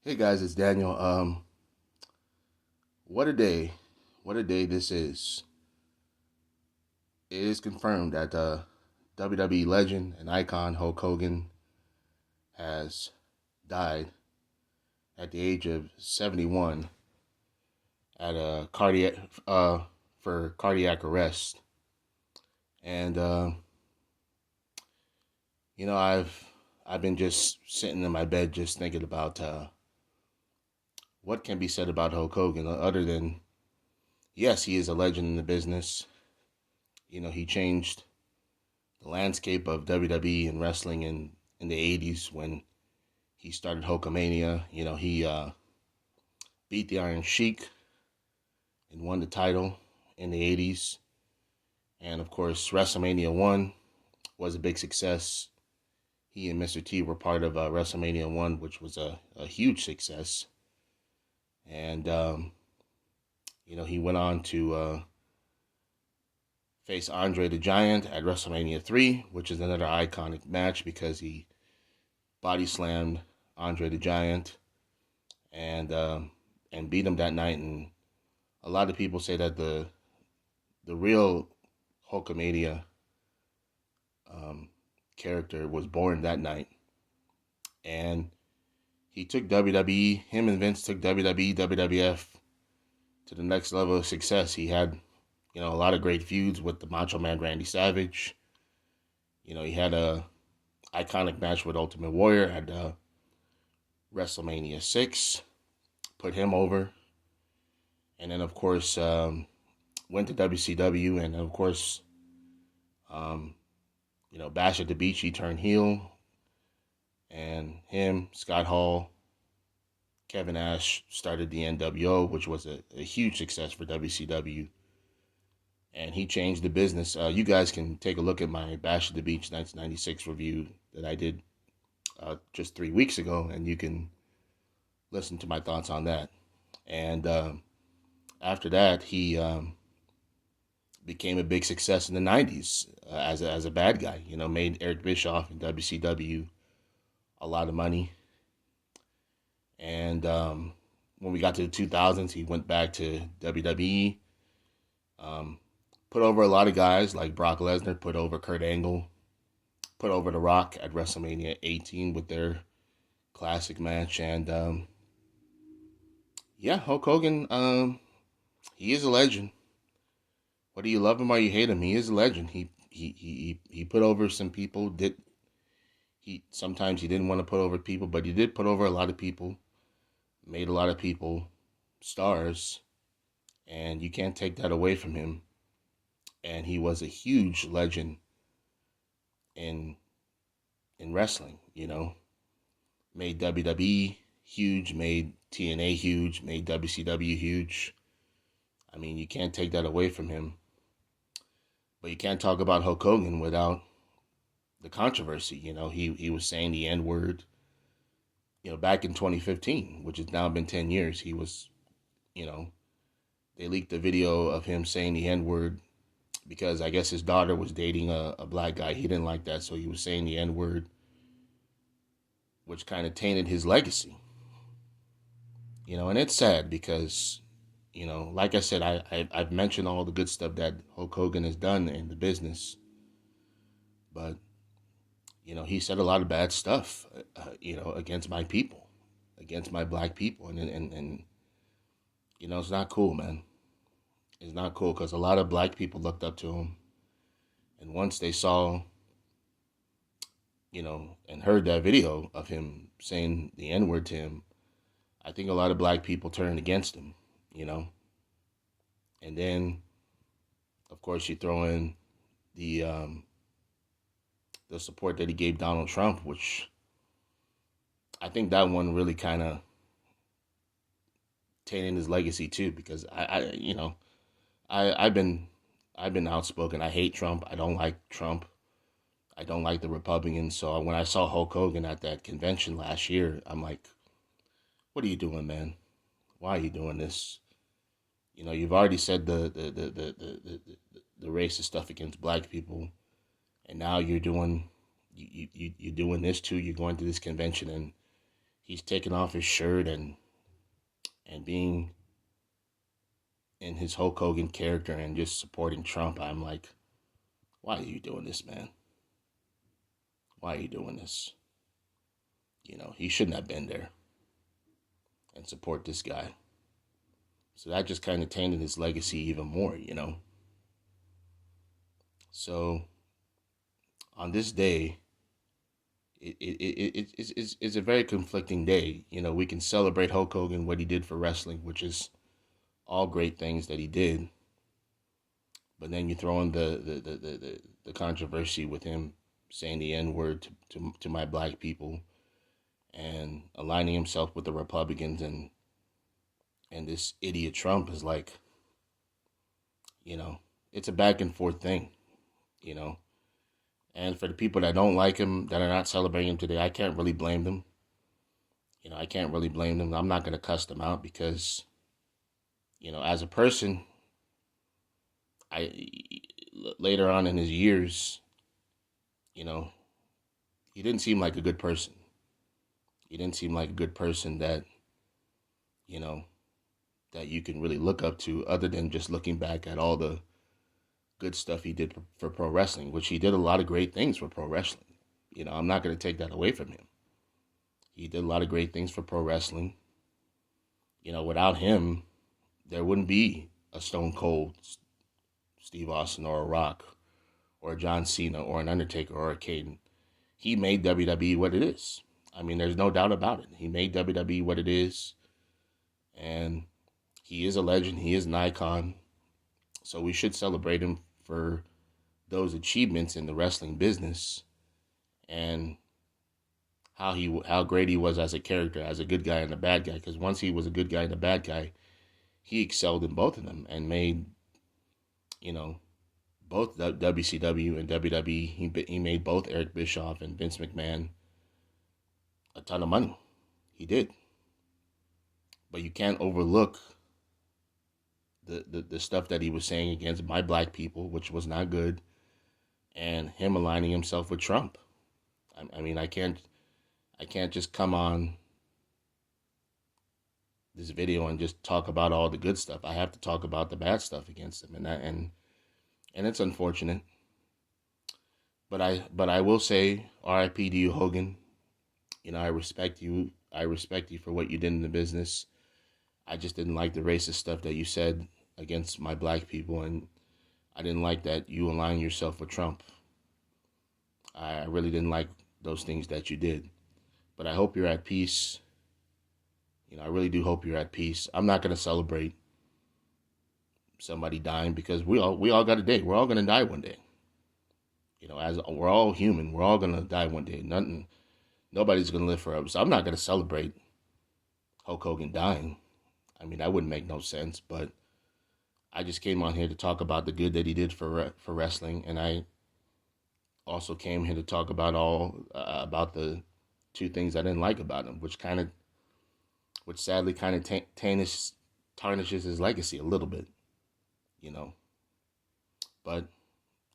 Hey guys, it's Daniel. What a day. What a day this is. It is confirmed that WWE legend and icon Hulk Hogan has died at the age of 71 at a cardiac for cardiac arrest. And I've been just sitting in my bed just thinking about what can be said about Hulk Hogan other than yes, he is a legend in the business. He changed the landscape of WWE and wrestling in the 80s when he started Hulkamania. He beat the Iron Sheik and won the title in the 80s. And of course, WrestleMania 1 was a big success. He and Mr. T were part of WrestleMania 1, which was a huge success. And, he went on to face Andre the Giant at WrestleMania 3, which is another iconic match because he body slammed Andre the Giant and beat him that night. And a lot of people say that the real Hulkamania character was born that night. And he took WWE, him and Vince took WWE, WWF to the next level of success. He had, a lot of great feuds with the Macho Man Randy Savage. He had a iconic match with Ultimate Warrior at WrestleMania 6, put him over. And then, of course, went to WCW, and of course, Bash at the Beach, he turned heel. And him, Scott Hall, Kevin Nash started the NWO, which was a huge success for WCW. And he changed the business. You guys can take a look at my Bash at the Beach 1996 review that I did just 3 weeks ago, and you can listen to my thoughts on that. And after that, he became a big success in the 90s as a bad guy. Made Eric Bischoff in WCW a lot of money. And when we got to the 2000s, he went back to WWE. Put over a lot of guys like Brock Lesnar, put over Kurt Angle, put over The Rock at WrestleMania 18 with their classic match. And Hulk Hogan, he is a legend. Whether you love him or you hate him, he is a legend. He put over some people. Sometimes he didn't want to put over people, but he did put over a lot of people. Made a lot of people stars, and you can't take that away from him. And he was a huge legend in wrestling. Made WWE huge, made TNA huge, made WCW huge. I mean, you can't take that away from him. But you can't talk about Hulk Hogan without the controversy. He was saying the N word. Back in 2015, which has now been 10 years, he was, they leaked the video of him saying the N word because I guess his daughter was dating a black guy. He didn't like that, so he was saying the N word, which kind of tainted his legacy. And it's sad because, like I said, I've mentioned all the good stuff that Hulk Hogan has done in the business, but he said a lot of bad stuff, against my people, against my black people, and it's not cool, man. It's not cool because a lot of black people looked up to him, and once they saw, and heard that video of him saying the N word to him, I think a lot of black people turned against him, and then, of course, you throw in the support that he gave Donald Trump, which I think that one really kind of tainted his legacy too, because I've been outspoken. I hate Trump. I don't like Trump. I don't like the Republicans. So when I saw Hulk Hogan at that convention last year, I'm like, what are you doing, man? Why are you doing this? You've already said the racist stuff against black people, and now you're doing you're doing this too. You're going to this convention and he's taking off his shirt and being in his Hulk Hogan character and just supporting Trump. I'm like, why are you doing this, man? Why are you doing this? He shouldn't have been there and support this guy. So that just kind of tainted his legacy even more. So on this day, it's a very conflicting day. We can celebrate Hulk Hogan, what he did for wrestling, which is all great things that he did. But then you throw in the controversy with him saying the N-word to my black people and aligning himself with the Republicans and this idiot Trump is like, it's a back and forth thing, you know. And for the people that don't like him, that are not celebrating him today, I can't really blame them. I can't really blame them. I'm not going to cuss them out because, as a person, later on in his years, he didn't seem like a good person. He didn't seem like a good person that, that you can really look up to, other than just looking back at all the good stuff he did for pro wrestling, which he did a lot of great things for pro wrestling. I'm not going to take that away from him. He did a lot of great things for pro wrestling. Without him, there wouldn't be a Stone Cold Steve Austin or a Rock or a John Cena or an Undertaker or a Kane. He made WWE what it is. I mean, there's no doubt about it. He made WWE what it is. And he is a legend. He is an icon. So we should celebrate him for those achievements in the wrestling business and how great he was as a character, as a good guy and a bad guy. Because once he was a good guy and a bad guy, he excelled in both of them and made, both WCW and WWE. He made both Eric Bischoff and Vince McMahon a ton of money. He did. But you can't overlook the stuff that he was saying against my black people, which was not good, and him aligning himself with Trump. I mean, I can't just come on this video and just talk about all the good stuff. I have to talk about the bad stuff against him, and it's unfortunate. But I will say, R.I.P. to you, Hogan. I respect you. I respect you for what you did in the business. I just didn't like the racist stuff that you said against my black people, and I didn't like that you align yourself with Trump. I really didn't like those things that you did. But I hope you're at peace. I really do hope you're at peace. I'm not going to celebrate somebody dying because we all got a day. We're all going to die one day. As we're all human, we're all going to die one day. Nobody's going to live forever. So I'm not going to celebrate Hulk Hogan dying. I mean, that wouldn't make no sense, but I just came on here to talk about the good that he did for wrestling, and I also came here to talk about about the two things I didn't like about him, which sadly kind of tarnishes his legacy a little bit, But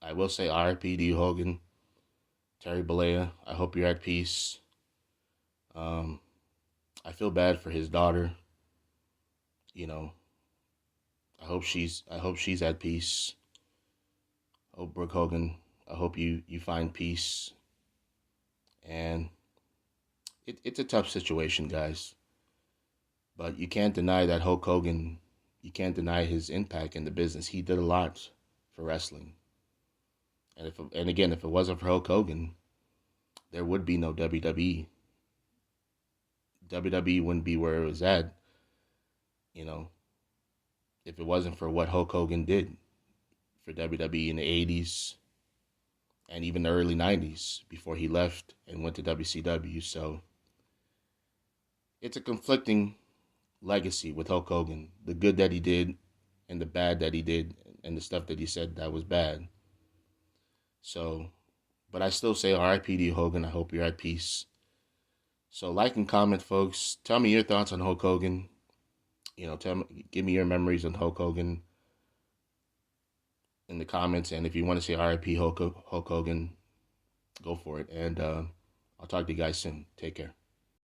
I will say R.I.P. to you, Hogan, Terry Bollea. I hope you're at peace. I feel bad for his daughter. I hope she's at peace. Oh, Brooke Hogan, I hope you find peace. And it's a tough situation, guys. But you can't deny that Hulk Hogan, you can't deny his impact in the business. He did a lot for wrestling. And again, if it wasn't for Hulk Hogan, there would be no WWE. WWE wouldn't be where it was at, if it wasn't for what Hulk Hogan did for WWE in the 80s and even the early 90s before he left and went to WCW. So it's a conflicting legacy with Hulk Hogan. The good that he did and the bad that he did and the stuff that he said that was bad. So, but I still say R.I.P. to you, Hogan. I hope you're at peace. So like and comment, folks. Tell me your thoughts on Hulk Hogan. Give me your memories on Hulk Hogan in the comments. And if you want to say R.I.P. Hulk Hogan, go for it. And I'll talk to you guys soon. Take care.